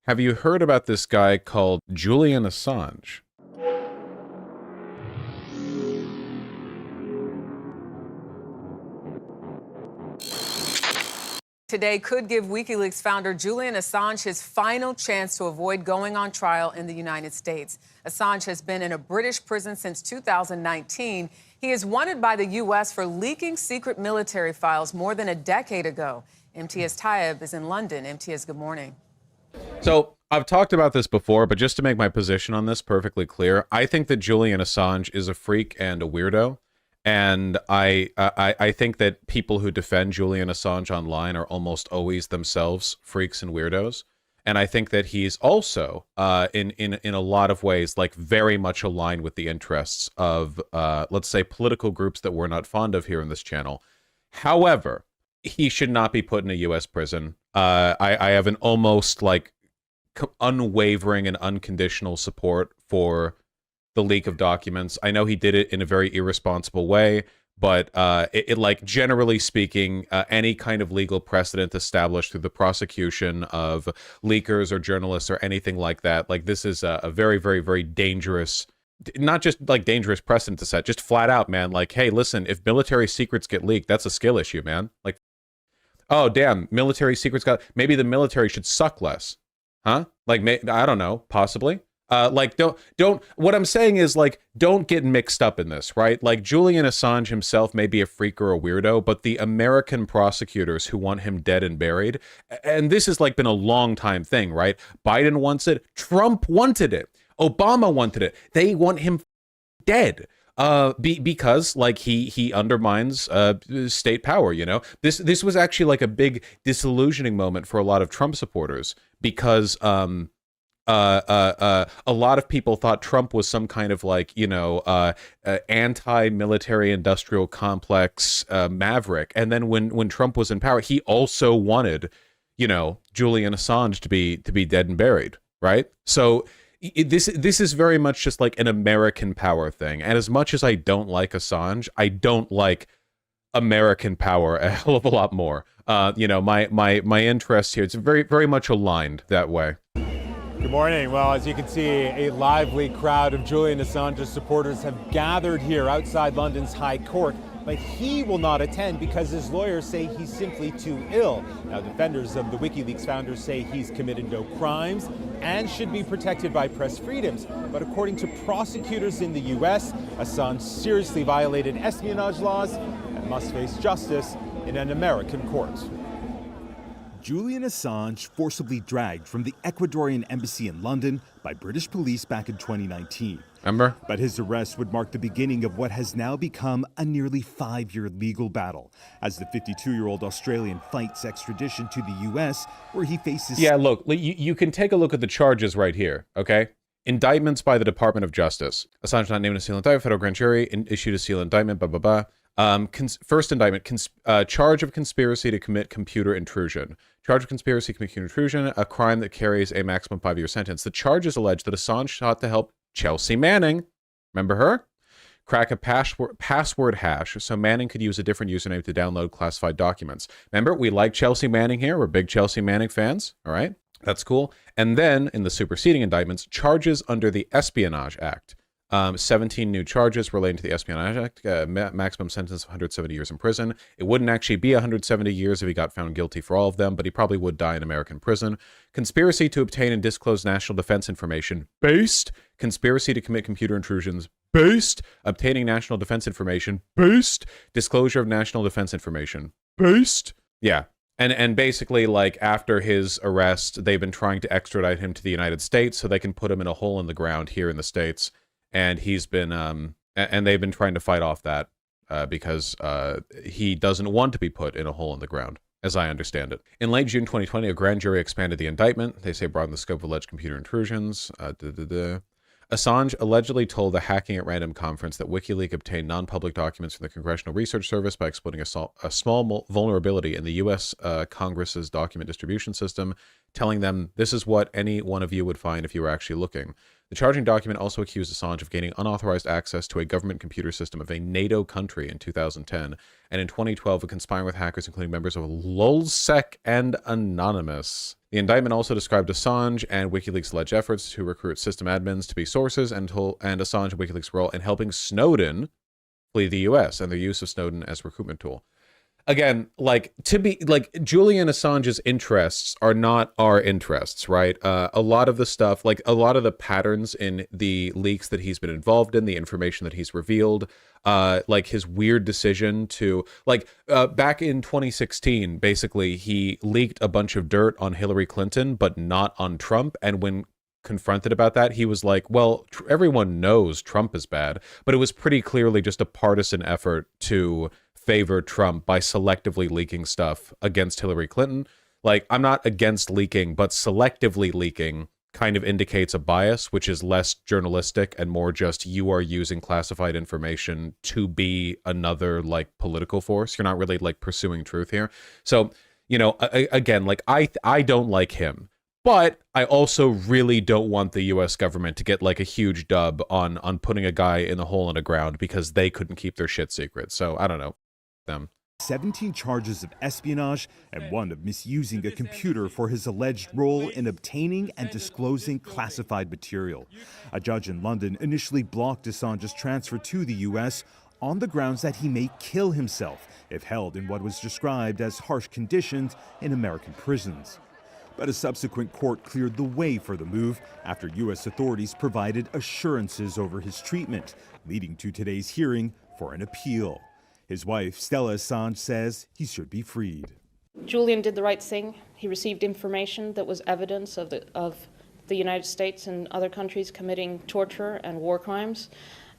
Have you heard about this guy called Julian Assange? Today could give WikiLeaks founder Julian Assange his final chance to avoid going on trial in the United States. Assange has been in a British prison since 2019. He is wanted by the U.S. for leaking secret military files more than a decade ago. MTS Taib is in London. MTS, good morning. So I've talked about this before, but just to make my position on this perfectly clear, I think that Julian Assange is a freak and a weirdo. And I think that people who defend Julian Assange online are almost always themselves freaks and weirdos. And I think that he's also, in a lot of ways, like very much aligned with the interests of, let's say, political groups that we're not fond of here in this channel. However, he should not be put in a U.S. prison. I have an almost like unwavering and unconditional support for the leak of documents. I know he did it in a very irresponsible way, but like generally speaking, any kind of legal precedent established through the prosecution of leakers or journalists or anything like that, like this is a very, very, very dangerous, not just like dangerous precedent to set, just flat out, man. Like, hey, listen, if military secrets get leaked, that's a skill issue, man. Like, oh, damn, military secrets maybe the military should suck less, huh? Like, I don't know, possibly. Like, don't, what I'm saying is, like, don't get mixed up in this, right? Like, Julian Assange himself may be a freak or a weirdo, but the American prosecutors who want him dead and buried, and this has, like, been a long time thing, right? Biden wants it. Trump wanted it. Obama wanted it. They want him dead. Because like he undermines state power, you know. This was actually like a big disillusioning moment for a lot of Trump supporters because a lot of people thought Trump was some kind of like, you know, anti-military industrial complex maverick. And then when Trump was in power, he also wanted, you know, Julian Assange to be dead and buried, right? So this is very much just like an American power thing. And as much as I don't like Assange, I don't like American power a hell of a lot more. You know, my interest here, it's very, very much aligned that way. Good morning. Well, as you can see, a lively crowd of Julian Assange's supporters have gathered here outside London's High Court, but he will not attend because his lawyers say he's simply too ill. Now, defenders of the WikiLeaks founder say he's committed no crimes and should be protected by press freedoms. But according to prosecutors in the U.S., Assange seriously violated espionage laws and must face justice in an American court. Julian Assange forcibly dragged from the Ecuadorian embassy in London by British police back in 2019. Remember? But his arrest would mark the beginning of what has now become a nearly 5-year legal battle as the 52-year-old Australian fights extradition to the U.S., where he faces... Yeah, look, you can take a look at the charges right here, okay? Indictments by the Department of Justice. Assange not named a seal indictment, federal grand jury issued a seal indictment, blah, blah, blah. First indictment, charge of conspiracy to commit computer intrusion. Charge of conspiracy to commit computer intrusion, a crime that carries a maximum 5-year sentence. The charges allege that Assange sought to help Chelsea Manning, remember her? Crack a password hash so Manning could use a different username to download classified documents. Remember, we like Chelsea Manning here. We're big Chelsea Manning fans, all right? That's cool. And then, in the superseding indictments, charges under the Espionage Act. 17 new charges relating to the Espionage Act, maximum sentence of 170 years in prison. It wouldn't actually be 170 years if he got found guilty for all of them, but he probably would die in American prison. Conspiracy to obtain and disclose national defense information, based. Conspiracy to commit computer intrusions, based. Obtaining national defense information, based. Disclosure of national defense information, based. Yeah. And basically, like, after his arrest, they've been trying to extradite him to the United States so they can put him in a hole in the ground here in the States. And he's been, and they've been trying to fight off that because he doesn't want to be put in a hole in the ground, as I understand it. In late June 2020, a grand jury expanded the indictment. They say broadened the scope of alleged computer intrusions. Assange allegedly told the Hacking at Random conference that WikiLeaks obtained non-public documents from the Congressional Research Service by exploiting a small vulnerability in the U.S. Congress's document distribution system, telling them, this is what any one of you would find if you were actually looking. The charging document also accused Assange of gaining unauthorized access to a government computer system of a NATO country in 2010, and in 2012 of conspiring with hackers, including members of LulzSec and Anonymous. The indictment also described Assange and WikiLeaks' alleged efforts to recruit system admins to be sources, and Assange and WikiLeaks' role in helping Snowden flee the U.S. and their use of Snowden as a recruitment tool. Again, like, to be like, Julian Assange's interests are not our interests, right? A lot of the stuff, like a lot of the patterns in the leaks that he's been involved in, the information that he's revealed, like his weird decision to, like, back in 2016, basically, he leaked a bunch of dirt on Hillary Clinton, but not on Trump. And when confronted about that, he was like, well, everyone knows Trump is bad, but it was pretty clearly just a partisan effort to favor Trump by selectively leaking stuff against Hillary Clinton. Like, I'm not against leaking, but selectively leaking kind of indicates a bias, which is less journalistic and more just you are using classified information to be another, like, political force. You're not really, like, pursuing truth here. So, you know, again, like, I don't like him. But I also really don't want the U.S. government to get like a huge dub on putting a guy in the hole in the ground because they couldn't keep their shit secret. So I don't know them. 17 charges of espionage and one of misusing a computer for his alleged role in obtaining and disclosing classified material. A judge in London initially blocked Assange's transfer to the U.S. on the grounds that he may kill himself if held in what was described as harsh conditions in American prisons. But a subsequent court cleared the way for the move after U.S. authorities provided assurances over his treatment, leading to today's hearing for an appeal. His wife, Stella Assange, says he should be freed. Julian did the right thing. He received information that was evidence of the United States and other countries committing torture and war crimes.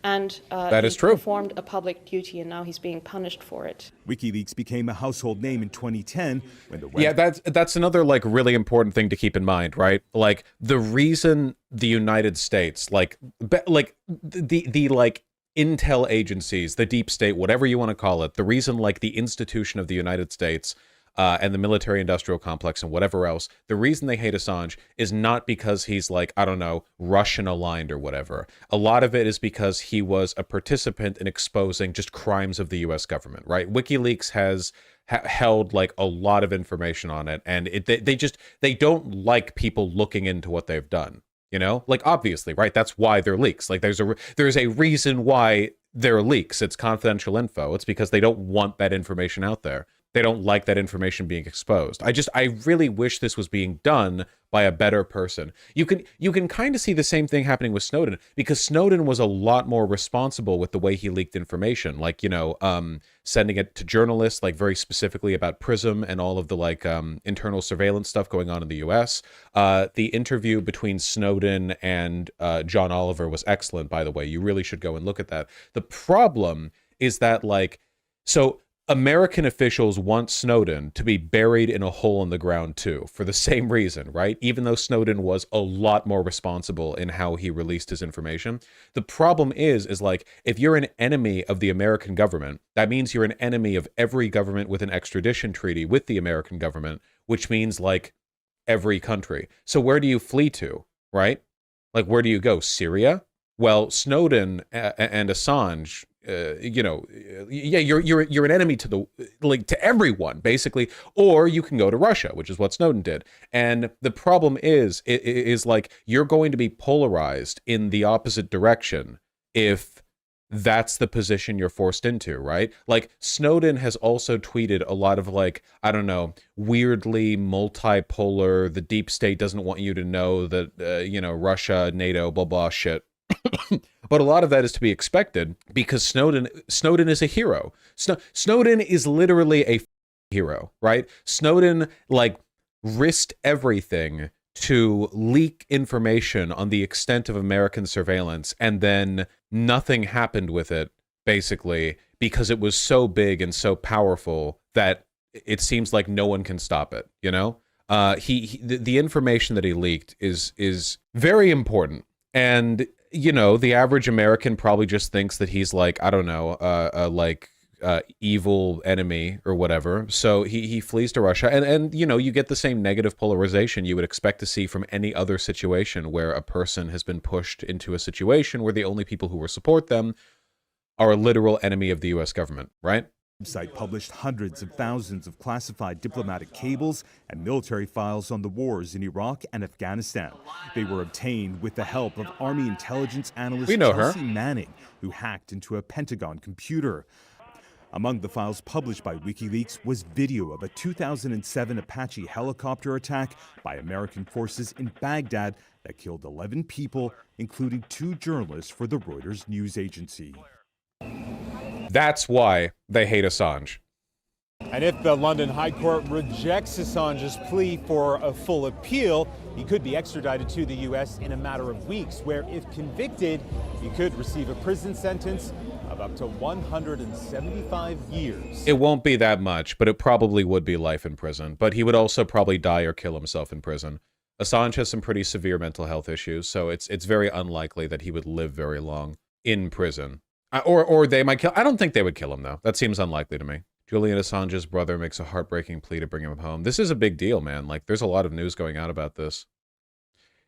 And that is true. He performed a public duty, and now he's being punished for it. WikiLeaks became a household name in 2010 when the web... Yeah, that's another like really important thing to keep in mind, right? Like the reason the United States, like the like intel agencies, the deep state, whatever you want to call it, the reason like the institution of the United States and the military-industrial complex and whatever else, the reason they hate Assange is not because he's like, I don't know, Russian-aligned or whatever. A lot of it is because he was a participant in exposing just crimes of the U.S. government, right? WikiLeaks has held like a lot of information on it, and they don't like people looking into what they've done. You know, like obviously, right? That's why they're leaks. Like there's a reason why they're leaks. It's confidential info. It's because they don't want that information out there. They don't like that information being exposed. I really wish this was being done by a better person. You can kind of see the same thing happening with Snowden, because Snowden was a lot more responsible with the way he leaked information, like, you know, sending it to journalists, like very specifically about PRISM and all of the like internal surveillance stuff going on in the US. The interview between Snowden and John Oliver was excellent, by the way. You really should go and look at that. The problem is that, like, so American officials want Snowden to be buried in a hole in the ground too, for the same reason, right? Even though Snowden was a lot more responsible in how he released his information. The problem is like, if you're an enemy of the American government, that means you're an enemy of every government with an extradition treaty with the American government, which means like every country. So where do you flee to, right? Like, where do you go? Syria? Well, Snowden and Assange, you know, yeah, you're an enemy to the, like, to everyone basically, or you can go to Russia, which is what Snowden did. And the problem is like, you're going to be polarized in the opposite direction if that's the position you're forced into, right? Like, Snowden has also tweeted a lot of, like, I don't know, weirdly multipolar, the deep state doesn't want you to know that, you know, Russia, NATO, blah, blah, shit. But a lot of that is to be expected because Snowden is a hero. Snowden is literally a hero, right? Snowden, like, risked everything to leak information on the extent of American surveillance, and then nothing happened with it, basically, because it was so big and so powerful that it seems like no one can stop it, you know? The information that he leaked is very important. And, you know, the average American probably just thinks that he's like, I don't know, like evil enemy or whatever. So he flees to Russia. And, you know, you get the same negative polarization you would expect to see from any other situation where a person has been pushed into a situation where the only people who will support them are a literal enemy of the U.S. government, right? The website published hundreds of thousands of classified diplomatic cables and military files on the wars in Iraq and Afghanistan. They were obtained with the help of Army intelligence analyst We know her. Chelsea Manning, who hacked into a Pentagon computer. Among the files published by WikiLeaks was video of a 2007 Apache helicopter attack by American forces in Baghdad that killed 11 people, including 2 journalists for the Reuters news agency. That's why they hate Assange. And if the London High Court rejects Assange's plea for a full appeal, he could be extradited to the U.S. in a matter of weeks, where if convicted, he could receive a prison sentence of up to 175 years. It won't be that much, but it probably would be life in prison. But he would also probably die or kill himself in prison. Assange has some pretty severe mental health issues, so it's very unlikely that he would live very long in prison. Or they might kill. I don't think they would kill him, though. That seems unlikely to me. Julian Assange's brother makes a heartbreaking plea to bring him home. This is a big deal, man. Like, there's a lot of news going out about this.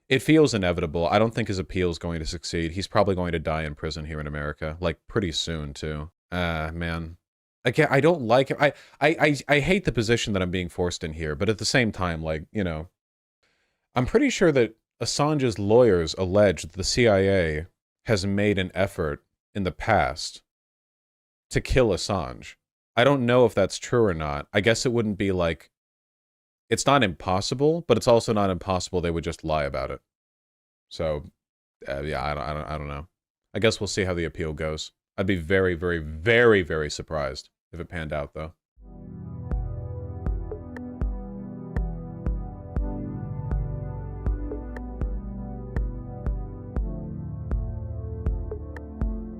It feels inevitable. I don't think his appeal is going to succeed. He's probably going to die in prison here in America, like, pretty soon, too. Man. Again, I don't like him. I hate the position that I'm being forced in here, but at the same time, like, you know, I'm pretty sure that Assange's lawyers allege that the CIA has made an effort in the past to kill Assange. I don't know if that's true or not. I guess it wouldn't be like, it's not impossible, but it's also not impossible they would just lie about it. So, yeah, I don't know. I guess we'll see how the appeal goes. I'd be very, very, very, very surprised if it panned out, though.